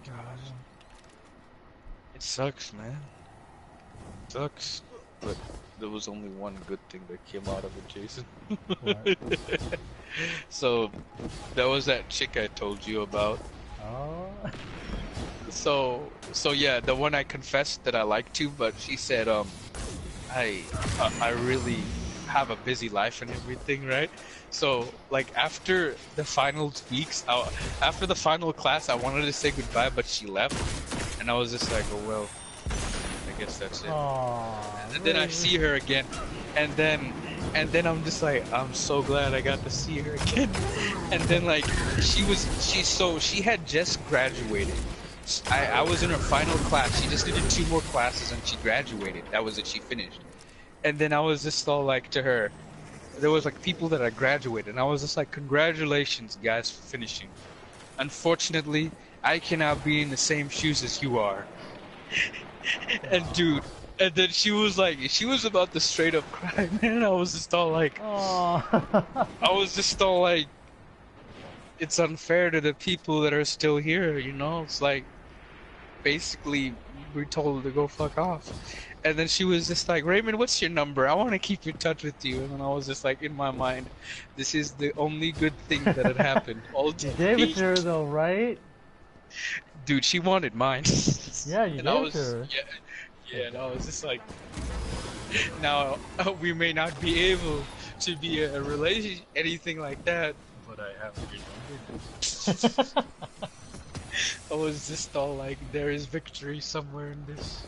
God. It sucks, man. It sucks. But there was only one good thing that came out of it, Jason. What? So, that was that chick I told you about. Oh. So yeah, the one I confessed that I liked to, but she said, I really have a busy life and everything, right? So like after the final weeks, after the final class, I wanted to say goodbye, but she left, and I was just like, oh well, I guess that's it. Aw, And then I see her again, and then I'm just like, I'm so glad I got to see her again. And then like she had just graduated. I was in her final class. She just did 2 more classes and she graduated. That was it. She finished. And then I was just all like to her, there was like people that I graduated, and I was just like, congratulations, guys, for finishing. Unfortunately, I cannot be in the same shoes as you are. And dude, and then she was like, she was about to straight up cry, man. I was just all like, it's unfair to the people that are still here, you know? It's like, basically, we're told to go fuck off. And then she was just like, Raymond, what's your number? I want to keep in touch with you. And then I was just like, in my mind, this is the only good thing that had happened. All you gave it to her though, right? Dude, she wanted mine. Yeah, you and gave I it to was, her. yeah, and I was just like, now we may not be able to be a relation, anything like that, but I have your number. I was just all like, there is victory somewhere in this.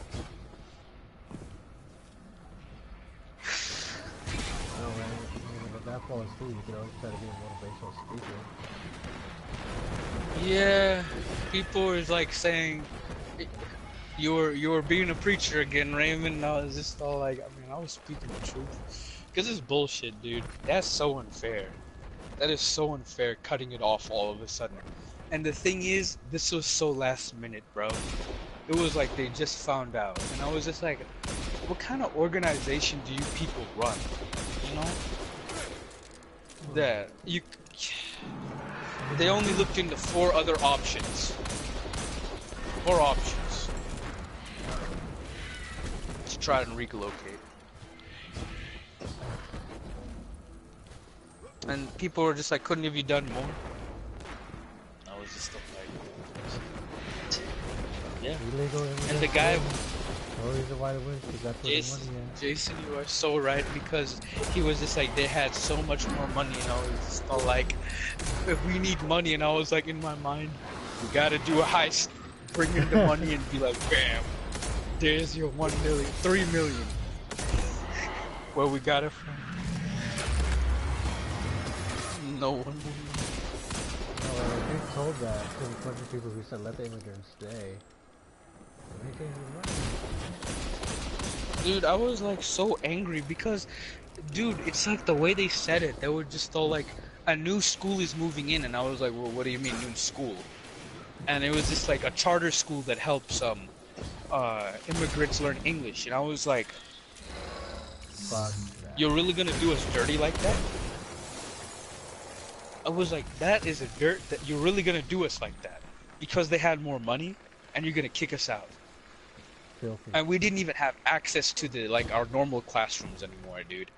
Oh, right. If that falls through, you could always try to be a motivational speaker. Yeah, people is like saying, you were being a preacher again, Raymond. And I was just all like, I mean, I was speaking the truth. Because it's bullshit, dude. That's so unfair. That is so unfair, cutting it off all of a sudden. And the thing is, this was so last minute, bro. It was like they just found out. And I was just like, what kind of organization do you people run? You know? That you... They only looked into 4 other options. 4 options. To try and relocate. And people were just like, couldn't have you done more? I was just like, yeah. And the guy, Jason, you are so right, because he was just like, they had so much more money, and I was just all like, if we need money, and I was like, in my mind, we gotta do a heist, bring in the money, and be like, bam, there's your 1 million, 3 million. Where we got it from? No one. No, we told that to a bunch of people who said let the immigrants stay. Dude, I was like so angry because, dude, it's like the way they said it. They were just all like, a new school is moving in, and I was like, well, what do you mean new school? And it was just like a charter school that helps immigrants learn English, and I was like, fuck that. You're really gonna do us dirty like that? I was like, that is a dirt that you're really gonna do us like that because they had more money, and you're gonna kick us out. Filthy. And we didn't even have access to the our normal classrooms anymore, dude.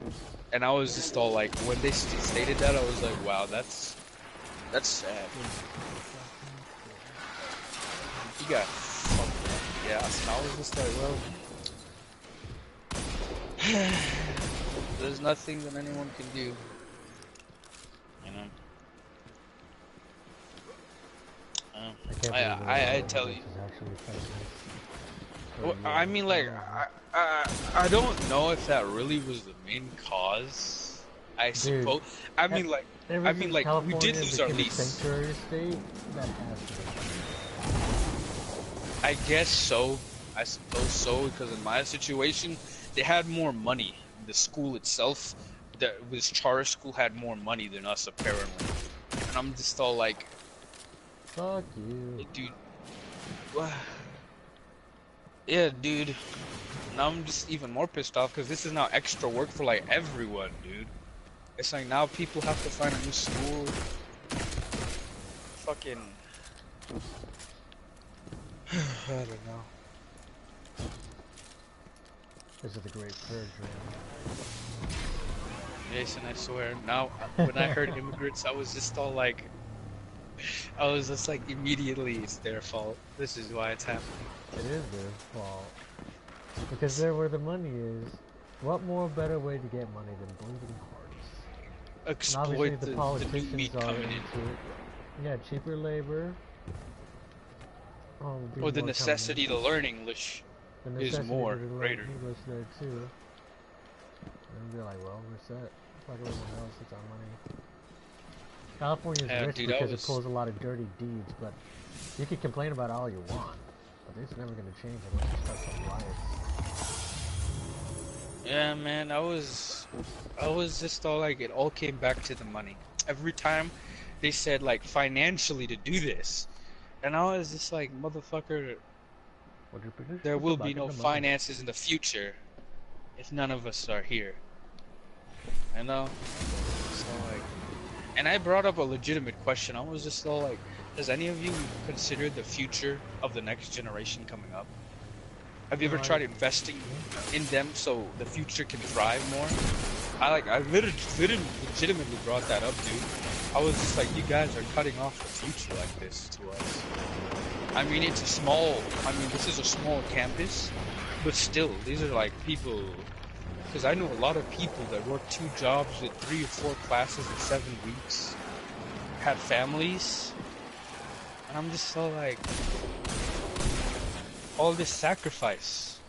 And I was just all like, when they stated that, I was like, wow, that's sad. You got fucked up. Yeah, so I was just like, well, there's nothing that anyone can do, you know. I tell you. Well, I mean, like, I don't know if that really was the main cause. I suppose. I mean, like, we did lose our lease. Sanctuary state, that has to be. I guess so. I suppose so, because in my situation, they had more money. The school itself, this charter school, had more money than us, apparently. And I'm just all like, fuck you, dude. Yeah, dude. Now I'm just even more pissed off because this is now extra work for like everyone, dude. It's like now people have to find a new school. Fucking. I don't know. This is the Great Purge, Jason, I swear. Now, when I man. heard immigrants, I was just all like, I was just like, immediately, it's their fault. This is why it's happening. It is their fault. Because they're where the money is. What more better way to get money than bleeding hearts? And obviously Exploit the the new meat politicians are coming in. into it. Yeah, cheaper labor. Oh, Or be the more coming in. necessity to learn English The is necessity more to learn greater. English there too. And be like, well, we're set. Like everyone else, it's our money. California's rich Dude, I because it was. pulls a lot of dirty deeds, but you can complain about it all you want. But it's never going to change unless you start some riots. Yeah, man, I was just all like, it all came back to the money. Every time they said like financially to do this, and I was just like, motherfucker, What you produce, there put the will be back in no the money. finances in the future if none of us are here. You know? So like, and I brought up a legitimate question. I was just all like, does any of you consider the future of the next generation coming up? Have you ever No, tried investing in them so the future can thrive more? I literally legitimately brought that up, dude. I was just like, you guys are cutting off the future like this to us. I mean, this is a small campus, but still, these are like people, because I know a lot of people that work 2 jobs with 3 or 4 classes in 7 weeks, have families, and I'm just so like, all this sacrifice.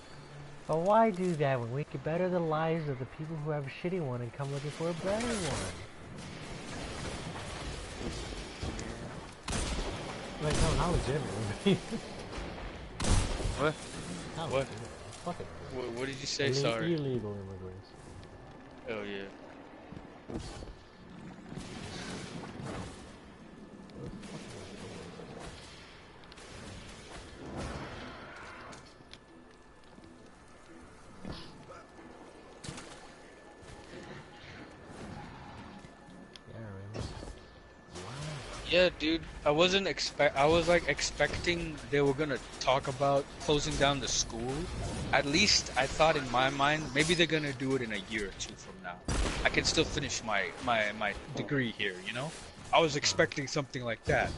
but why do that when we could better the lives of the people who have a shitty one and come looking for a better one? Like, no, not legitimately. What? Not What? legitimately. Fucking What did you say? Sorry. illegal immigrants. Oh yeah. Yeah, man. Yeah, dude. I was like expecting they were gonna talk about closing down the school. At least I thought in my mind maybe they're gonna do it in a year or 2 from now. I can still finish my degree here, you know? I was expecting something like that.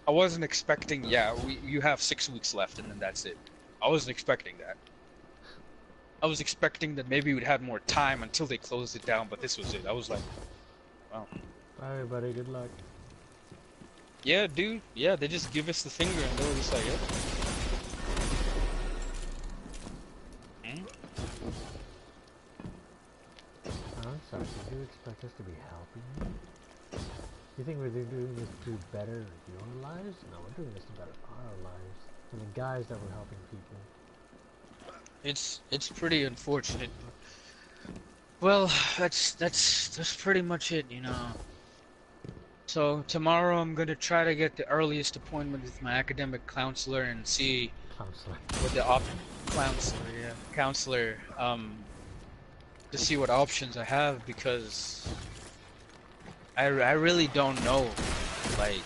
I wasn't expecting, yeah, you have 6 weeks left and then that's it. I wasn't expecting that. I was expecting that maybe we'd have more time until they closed it down, but this was it. I was like, wow. Alright, buddy, good luck. Yeah, dude. Yeah, they just give us the finger and they were just like, yeah. Hmm? I'm sorry, did you expect us to be helping you? You think we're doing this to better your lives? No, we're doing this to better our lives. And the guys that were helping people. It's pretty unfortunate. Well, that's pretty much it, you know. So tomorrow I'm gonna try to get the earliest appointment with my academic counselor and see Counselor. what the counselor, to see what options I have because I really don't know, like,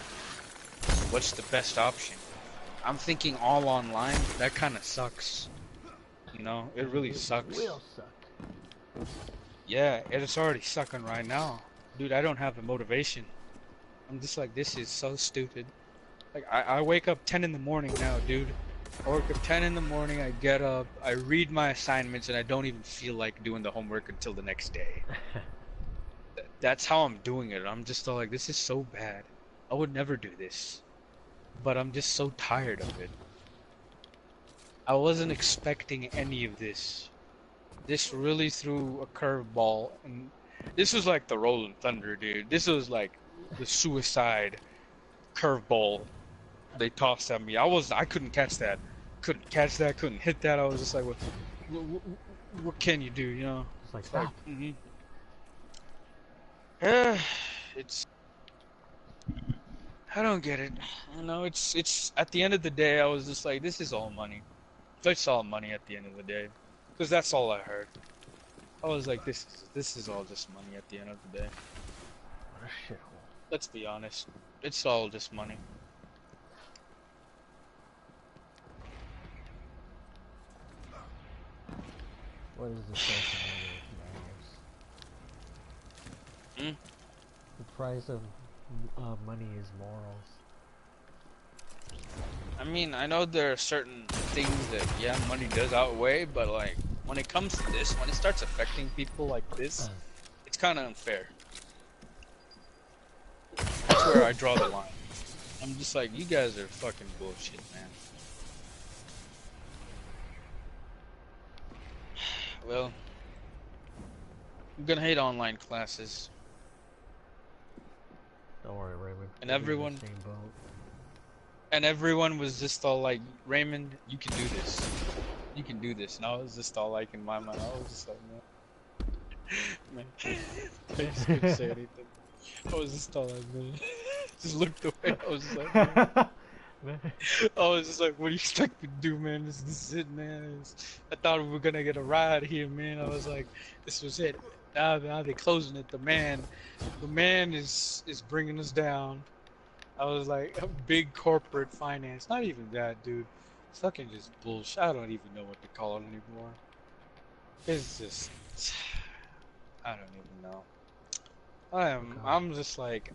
what's the best option. I'm thinking all online. That kind of sucks. You know, it really It sucks. will suck. Yeah, and it's already sucking right now. Dude, I don't have the motivation. I'm just like, this is so stupid. Like, I wake up 10 in the morning now, dude. I wake up 10 in the morning, I get up, I read my assignments, and I don't even feel like doing the homework until the next day. That's how I'm doing it. I'm just all like, this is so bad. I would never do this. But I'm just so tired of it. I wasn't expecting any of this. This really threw a curveball, and this was like the Rolling Thunder, dude. This was like the suicide curveball they tossed at me. I couldn't catch that. Couldn't catch that. Couldn't hit that. I was just like, what can you do? You know? Just like, It's like, stop. yeah, it's. I don't get it. You know, it's at the end of the day, I was just like, this is all money. It's all money at the end of the day, because that's all I heard. I was like, this is all just money at the end of the day. What a shithole. Let's be honest. It's all just money. What is the price of morals? Hmm? The price of money is morals. I mean, I know there are certain things that, yeah, money does outweigh, but like, when it comes to this, when it starts affecting people like this, it's kind of unfair. That's where I draw the line. I'm just like, you guys are fucking bullshit, man. Well, I'm gonna hate online classes. Don't worry, Raymond. And We'll be in everyone, the same boat. and everyone was just all like, Raymond, you can do this. You can do this. And I was just all like, in my mind, I was just like, man. I just couldn't say anything. I was just all like, man. Just looked away. I was just like, man. I was just like, what do you expect me to do, man? This is it, man. I thought we were gonna get a ride here, man. I was like, this was it. Now they're closing it. The man is bringing us down. I was like, a big corporate finance. Not even that, dude. It's fucking just bullshit. I don't even know what to call it anymore. It's just, I don't even know. I'm just like,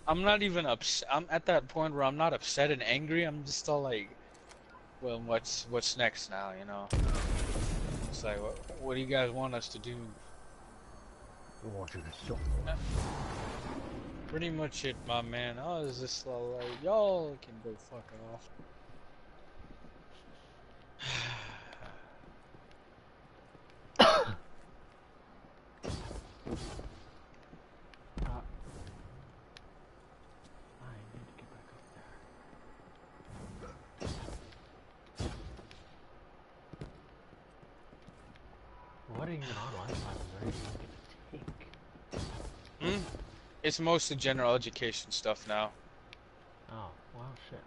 I'm not even upset. I'm at that point where I'm not upset and angry. I'm just all like, well, what's next now, you know? It's like, what do you guys want us to do? We want you to show. Pretty much it, my man. I was just all like, y'all can go fuck off. I need to get back up there. What are you even on last time? Is there anything to take? It's mostly general education stuff now. Oh, wow, shit.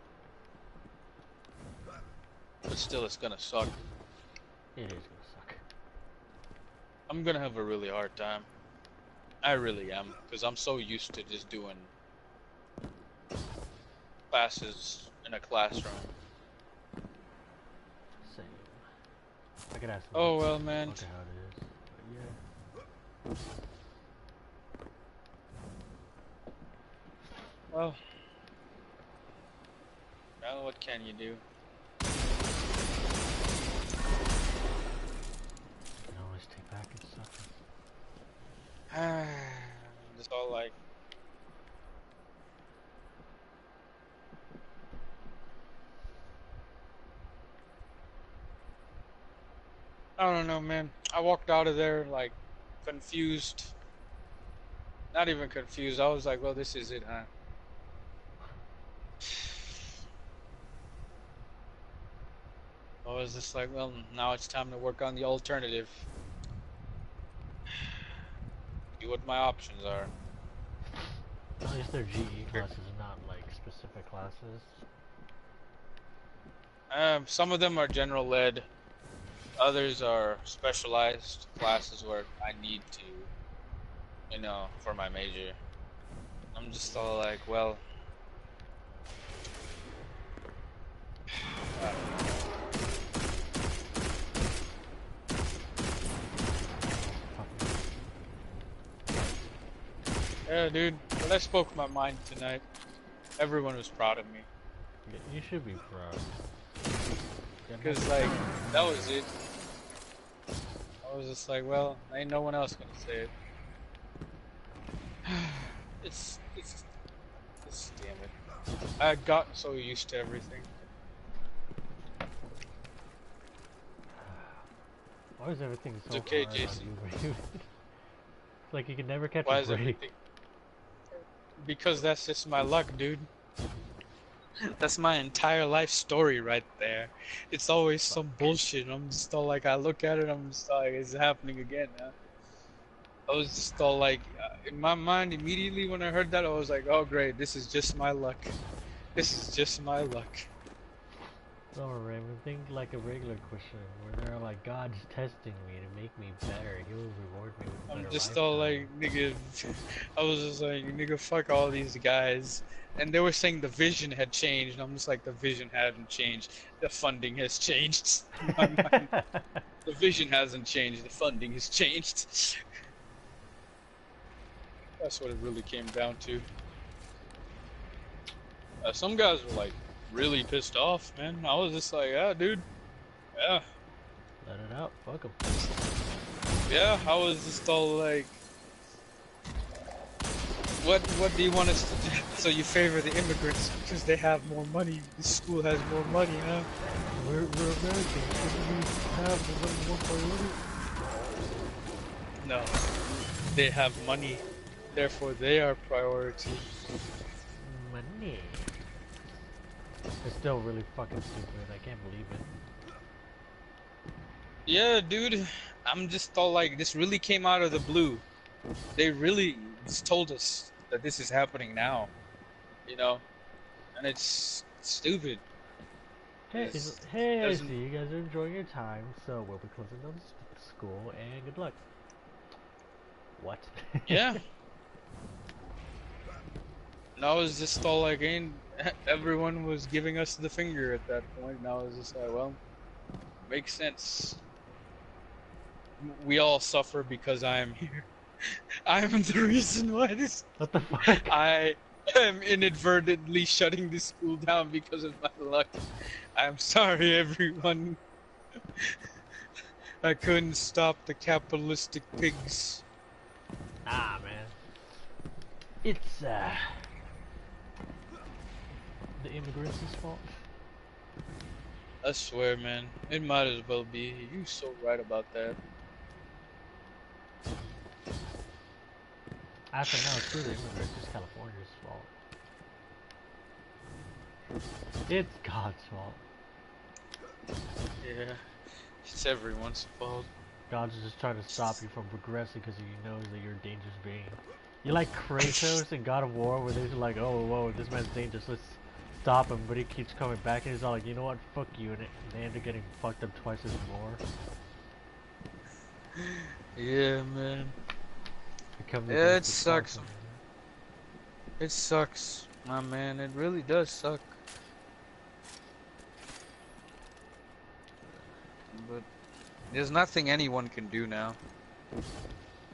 But still, it's gonna suck. It is gonna suck. I'm gonna have a really hard time. I really am, because I'm so used to just doing classes in a classroom. Same. I could ask. Oh well, man. Look at how it is. But yeah. Well, what can you do? You can always take back and stuff. Just all like, I don't know, man. I walked out of there like confused. Not even confused. I was like, well, this is it, huh? I was just like, well, now it's time to work on the alternative. See what my options are. At least their GE classes, not like specific classes. Some of them are general ed. Others are specialized classes where I need to, you know, for my major. I'm just all like, well, yeah, dude. But I spoke my mind tonight. Everyone was proud of me. Yeah, you should be proud. Because, like, that was it. I was just like, well, ain't no one else gonna say it. It's damn it. I had gotten so used to everything. Why is everything so It's okay, hard Jason. on you, It's like you can never catch Why a is break. everything? Because that's just my luck, dude. That's my entire life story right there. It's always some bullshit. I'm just all like, I look at it, I'm just like, it's happening again, huh? I was just all like, in my mind, immediately when I heard that, I was like, oh great, this is just my luck. This is just my luck. Don't Raymond, think like a regular Christian, where they're like, God's testing me to make me better. He will reward me with a I'm better just all lifestyle. like, nigga, I was just like, nigga, fuck all these guys. And they were saying the vision had changed, and I'm just like, the vision hadn't changed. The funding has changed. In my mind, the vision hasn't changed. The funding has changed. That's what it really came down to. Some guys were like really pissed off, man. I was just like, yeah, dude, yeah, Let it out, fuck 'em. yeah. I was just all like, what do you want us to do? So you favor the immigrants because they have more money. The school has more money, huh? We're Americans. Shouldn't we have the number one priority? No, they have money, therefore they are priority. Money. It's still really fucking stupid. I can't believe it. Yeah, dude. I'm just all like, this really came out of the blue. They really just told us that this is happening now, you know, and it's stupid. Hey, It's, hey, I doesn't. see you guys are enjoying your time, so we'll be closing down the school, and good luck. What? Yeah. And I was just all like, ain't everyone was giving us the finger at that point, and I was just like, well, makes sense. We all suffer because I am here. I am the reason why this. What the fuck? I am inadvertently shutting this school down because of my luck. I'm sorry, everyone. I couldn't stop the capitalistic pigs. Ah, man. It's, the immigrants' fault. I swear, man, it might as well be. You're so right about that. Actually, no, screw the immigrants. It's California's fault. It's God's fault. Yeah, it's everyone's fault. God's just trying to stop you from progressing because he knows that you're a dangerous being. You like Kratos in God of War, where they're like, oh, whoa, this man's dangerous, let's stop him, but he keeps coming back, and he's all like, you know what, fuck you, and they end up getting fucked up twice as more. Yeah, man. Yeah, It sucks. It sucks, my man. It really does suck. But there's nothing anyone can do now.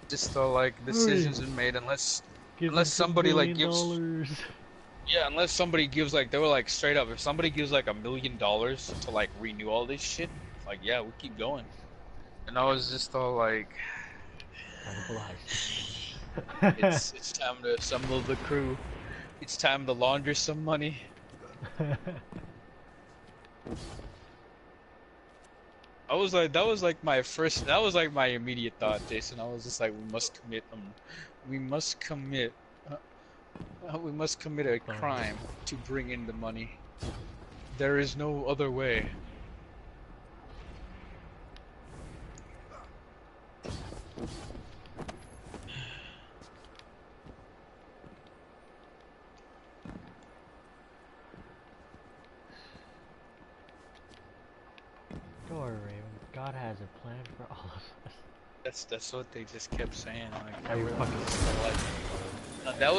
Just like decisions are made unless somebody like gives. Yeah, unless somebody gives like, they were like straight up, if somebody gives like $1 million to like renew all this shit, like, yeah, we keep going. And I was just all like, it's time to assemble the crew. It's time to launder some money. I was like, that was like my immediate thought, Jason. I was just like, we must commit we must commit a crime to bring in the money. There is no other way. Don't worry, Raven. God has a plan for all of us. That's what they just kept saying. Like, Every fucking that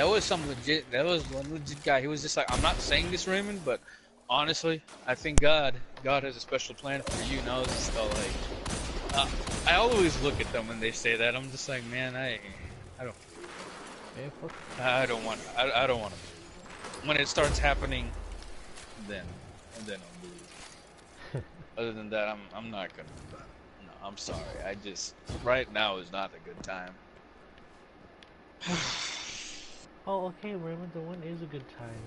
was some legit. That was one legit guy. He was just like, I'm not saying this, Raymond, but honestly, I think God has a special plan for you. And I was just all like, I always look at them when they say that. I'm just like, man, I don't want to. When it starts happening, then I'll do it. Other than that, I'm not gonna. No, I'm sorry. Right now is not a good time. Oh, okay, Raymond, the one is a good time.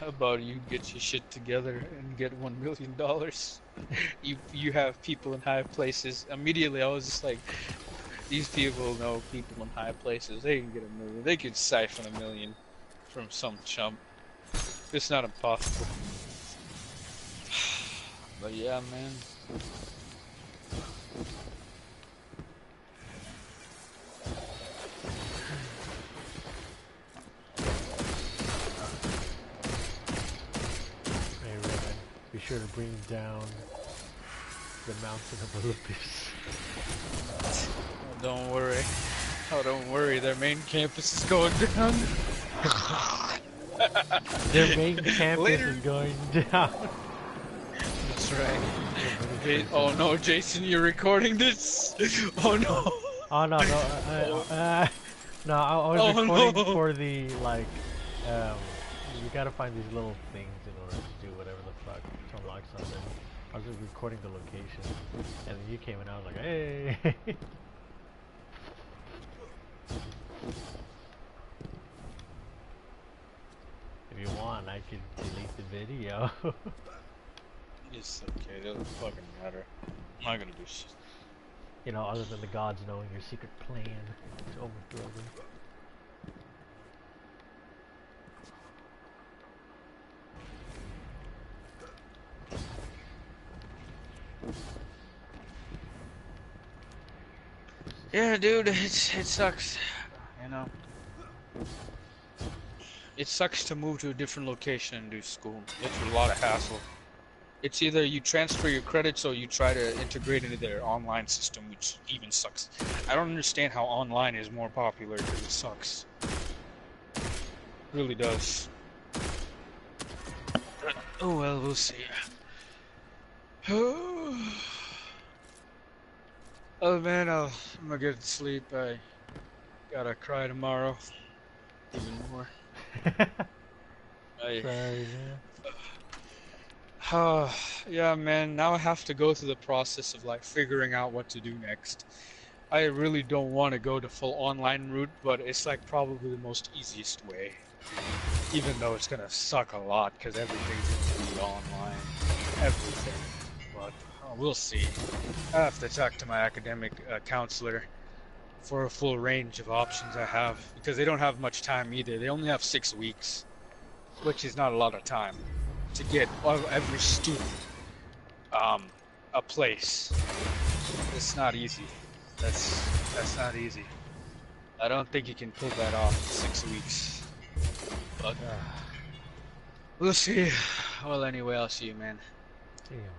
How about you get your shit together and get $1 million? You have people in high places. Immediately, I was just like, these people know people in high places. They can get $1 million. They could siphon $1 million from some chump. It's not impossible. But yeah, man. sure to bring down the mountain of Olympus. Oh, don't worry. Oh, don't worry. Their main campus is going down. Their main campus is going down. That's right. Oh no, Jason, you're recording this? Oh no. Oh no, no, no, I was recording no. for the, like, you gotta find these little things in order to do whatever the fuck to unlock something. I was just recording the location, and then you came and I was like, hey! If you want, I could delete the video. It's okay, doesn't fucking matter. I'm not gonna do shit. You know, other than the gods knowing your secret plan to overthrow them. Yeah, dude, it sucks. You know, it sucks to move to a different location and do school. It's a lot of hassle. It's either you transfer your credits or you try to integrate into their online system, which even sucks. I don't understand how online is more popular because it sucks. It really does. But, oh well, we'll see. Oh man, I'm gonna get to sleep. I gotta cry tomorrow. Even more. Sorry, man. Yeah, man, now I have to go through the process of like figuring out what to do next. I really don't want to go the full online route, but it's like probably the most easiest way. Even though it's gonna suck a lot because everything's gonna be online. Everything. But we'll see. I have to talk to my academic counselor for a full range of options I have because they don't have much time either. They only have 6 weeks, which is not a lot of time to get every student a place. It's not easy. That's not easy. I don't think you can pull that off in 6 weeks. But we'll see. Well, anyway, I'll see you, man. See ya, man.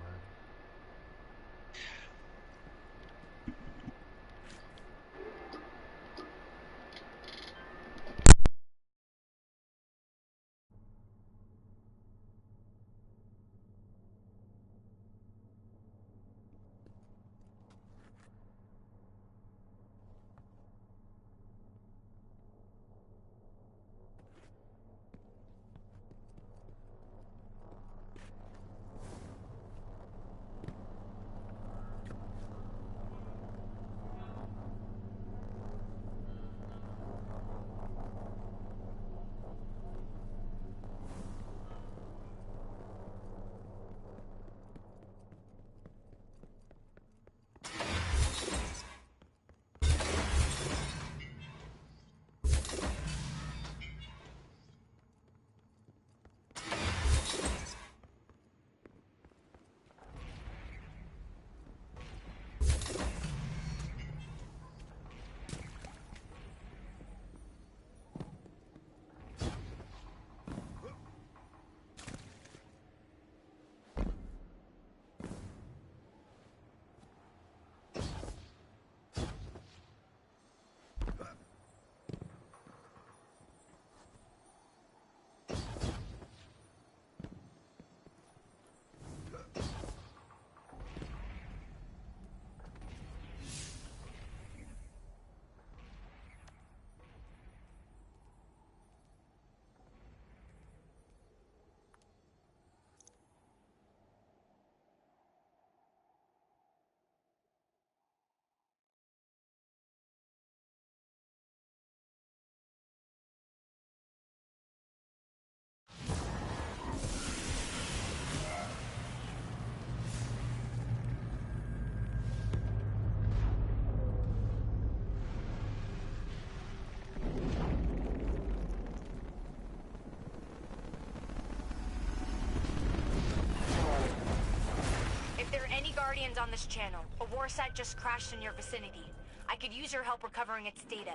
Guardians on this channel. A war site just crashed in your vicinity. I could use your help recovering its data.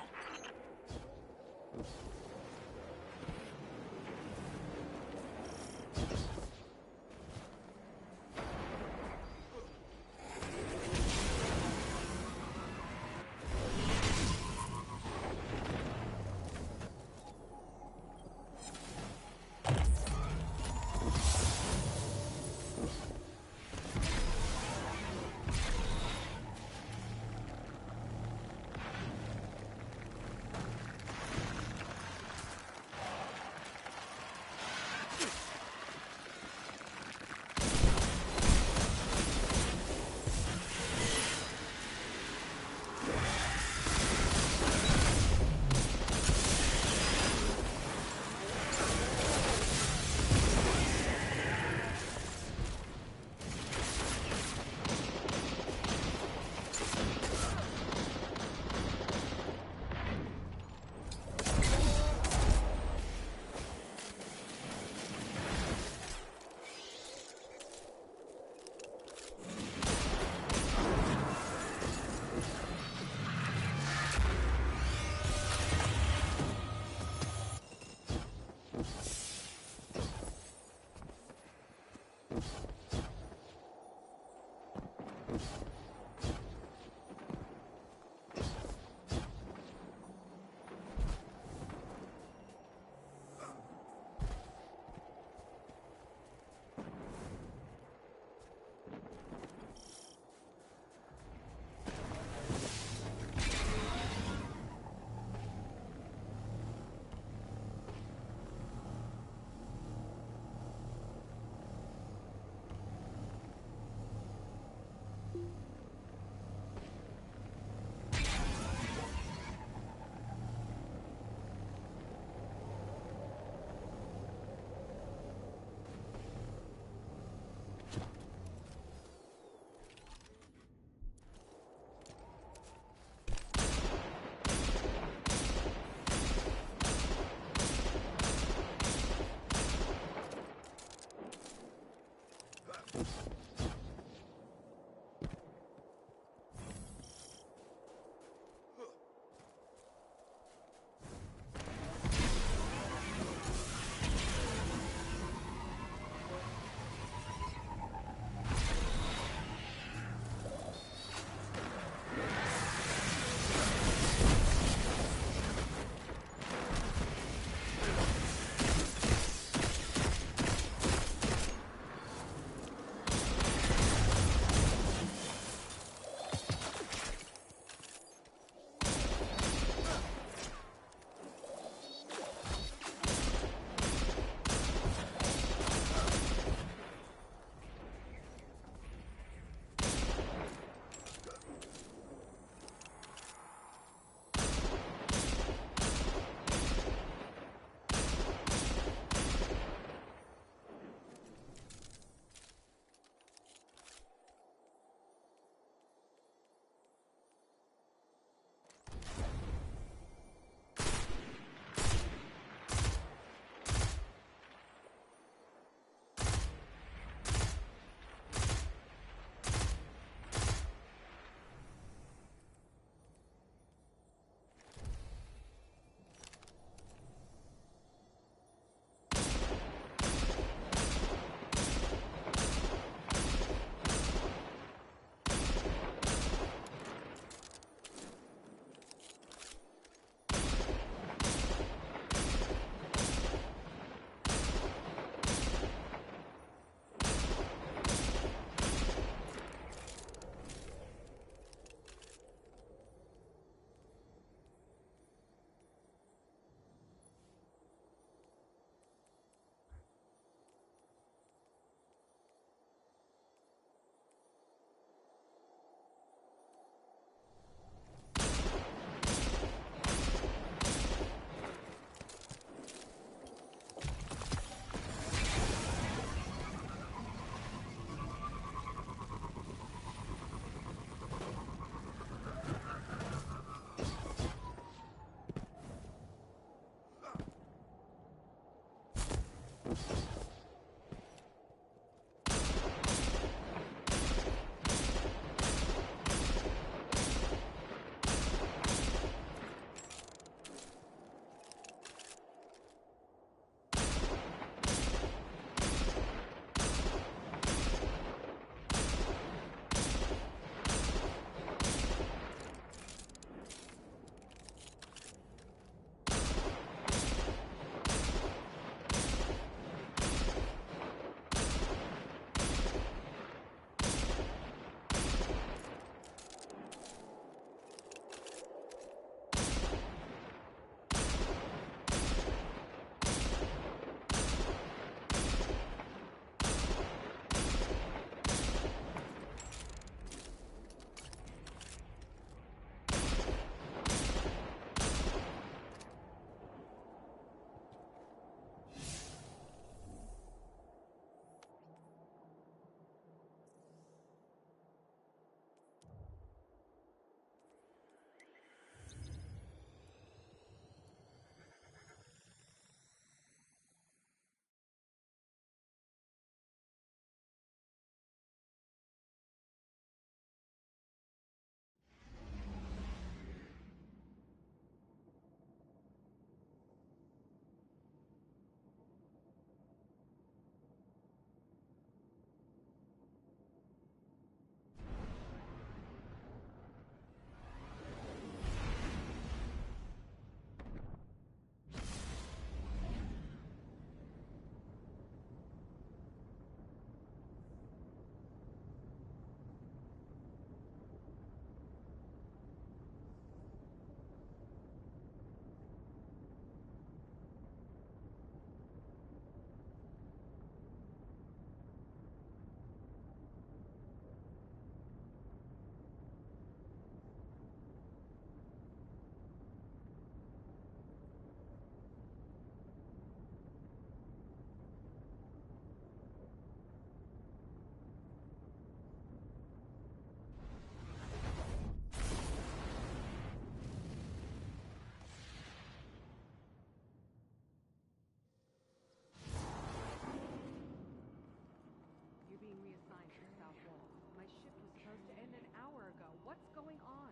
My shift was supposed to end an hour ago. What's going on?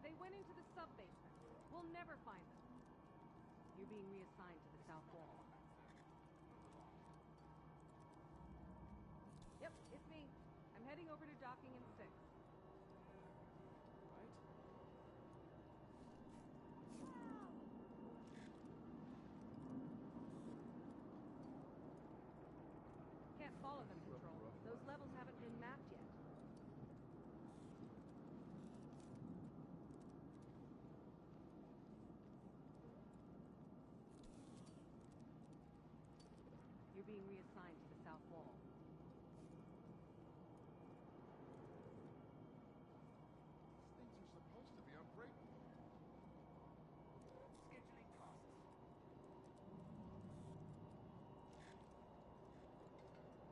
They went into the sub-basement. We'll never find them. You're being reassigned to the south wall. Yep, it's me. I'm heading over to docking in 6. Right. Can't follow them, Control. Those levels haven't been mapped yet. You're being reassigned to the south wall. These things are supposed to be unbreakable. Scheduling tasks.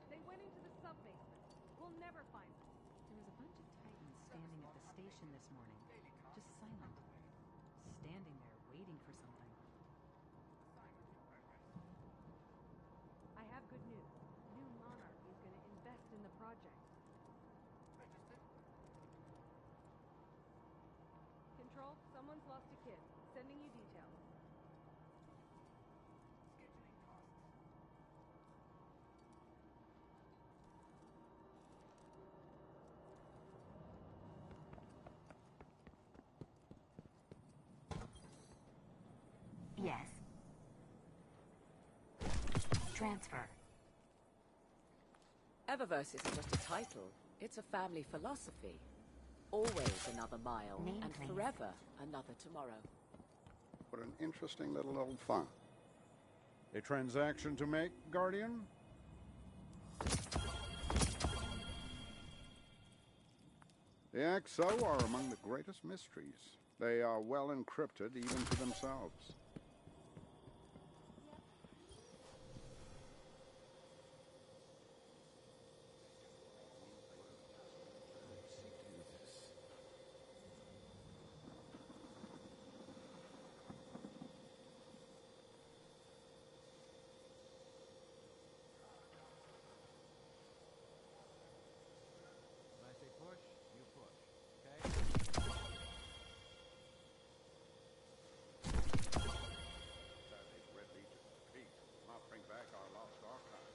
They went into the sub-basement. We'll never find them. There was a bunch of Titans standing at the station this morning, just silent, standing there waiting for something. I have good news. New Monarchy is going to invest in the project. Registered. Control, someone's lost a kid. Sending you details. Scheduling tasks. Yes. Transfer. Eververse isn't just a title, it's a family philosophy. Always another mile, Name, and please. forever another tomorrow. What an interesting little old fun. A transaction to make, Guardian? The XO are among the greatest mysteries They are well encrypted even to themselves. When I say push, you push. Okay? Saturday's Red Legion. Peace. Must bring back our lost archives.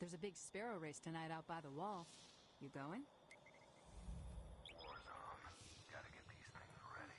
There's a big sparrow race tonight out by the wall. You going? War's on. Gotta get these things ready.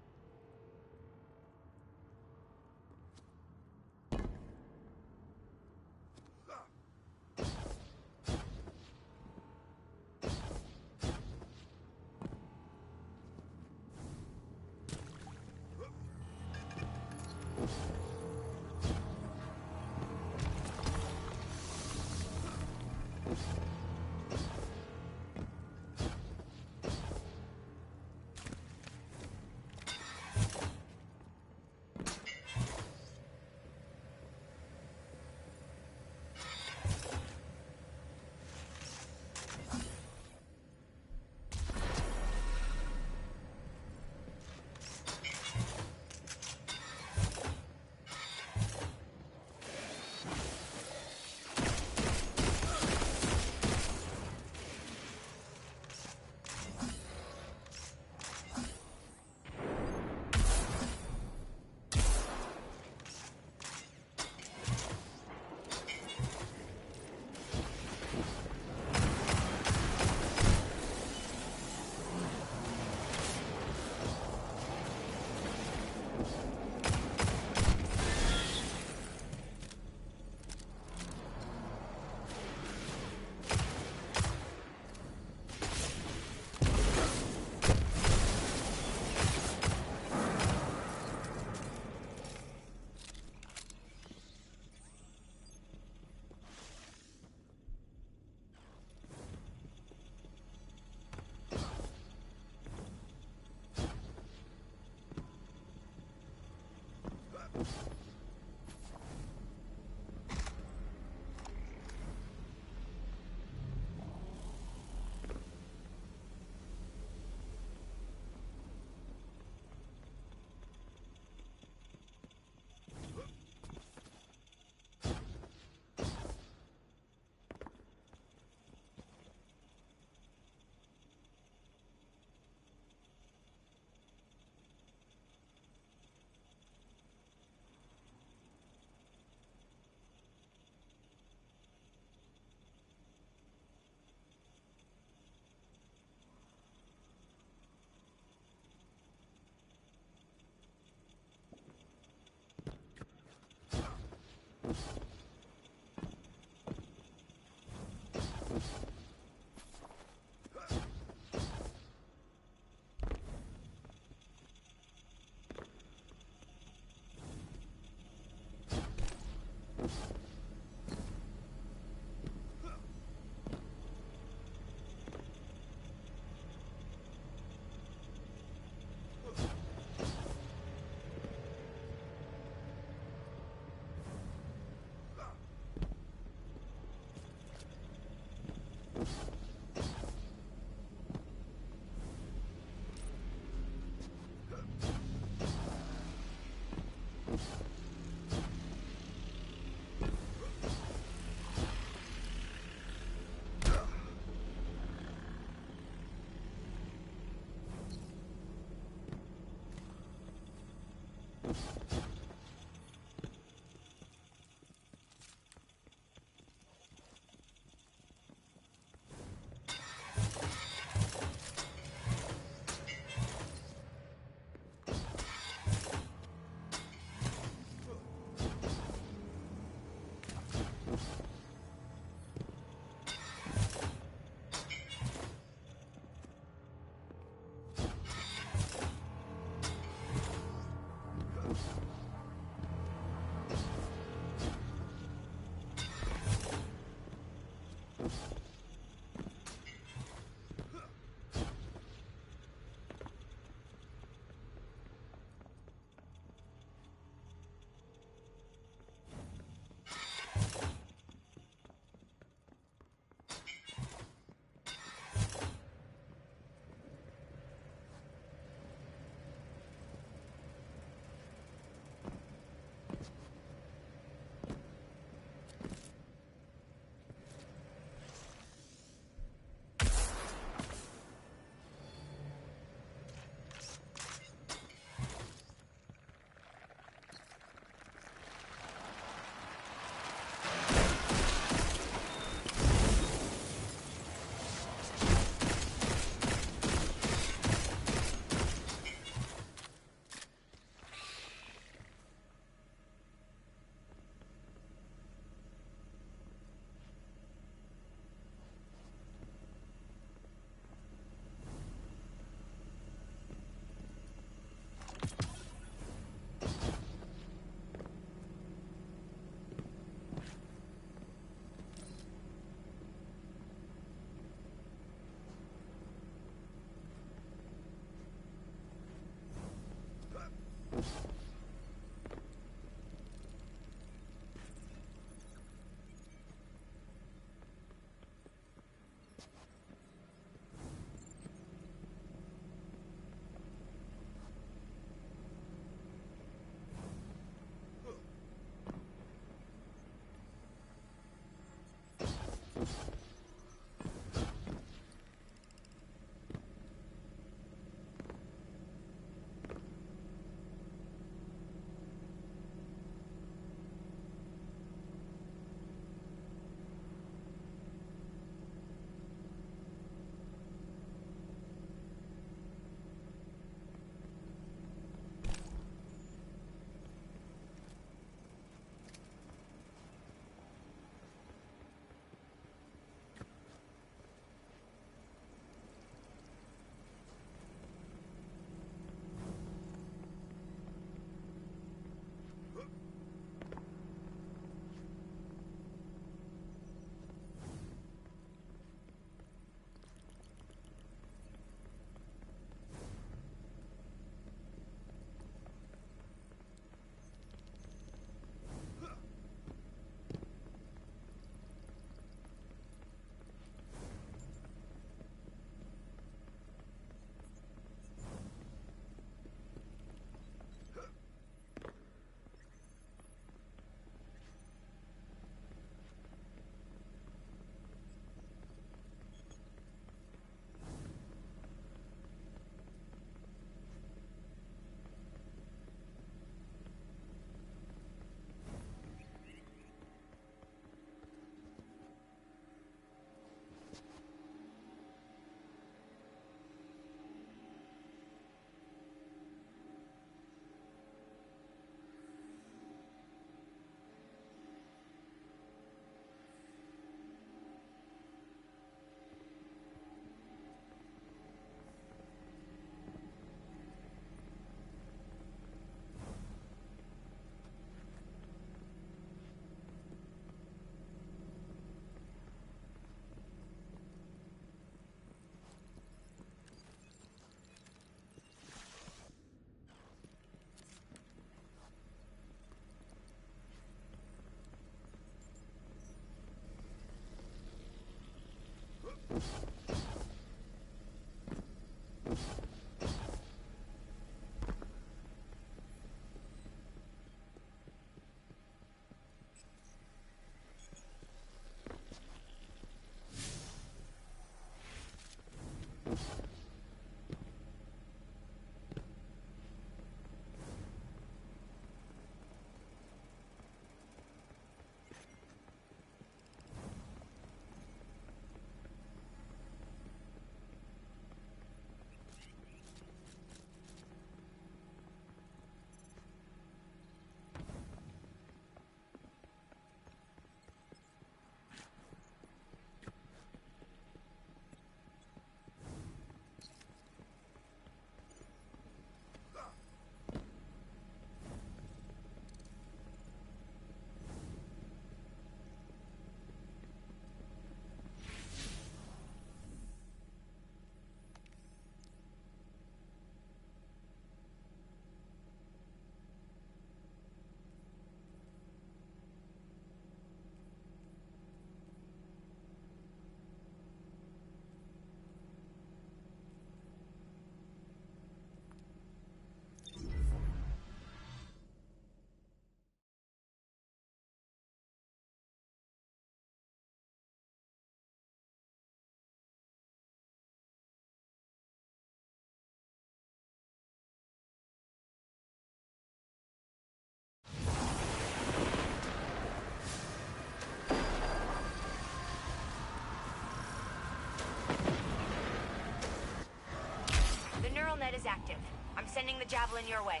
The neural net is active. I'm sending the javelin your way.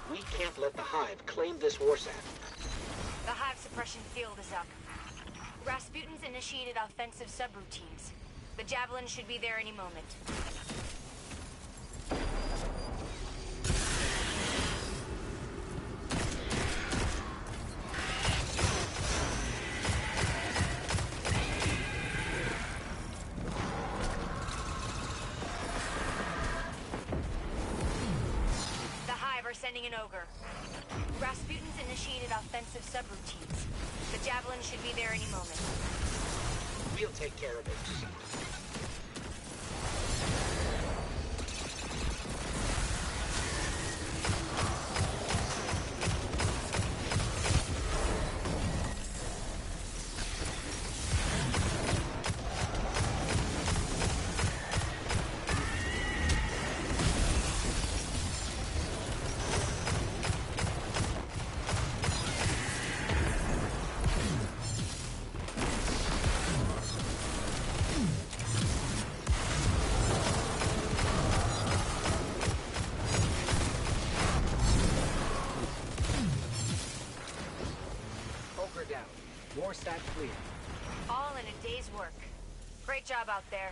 We can't let the Hive claim this warsat. The Hive suppression field is up. Rasputin's initiated offensive subroutines. The javelin should be there any moment. Sending an ogre. Rasputin's initiated offensive subroutines. The javelin should be there any moment. We'll take care of it. Warsat clear. All in a day's work. Great job out there.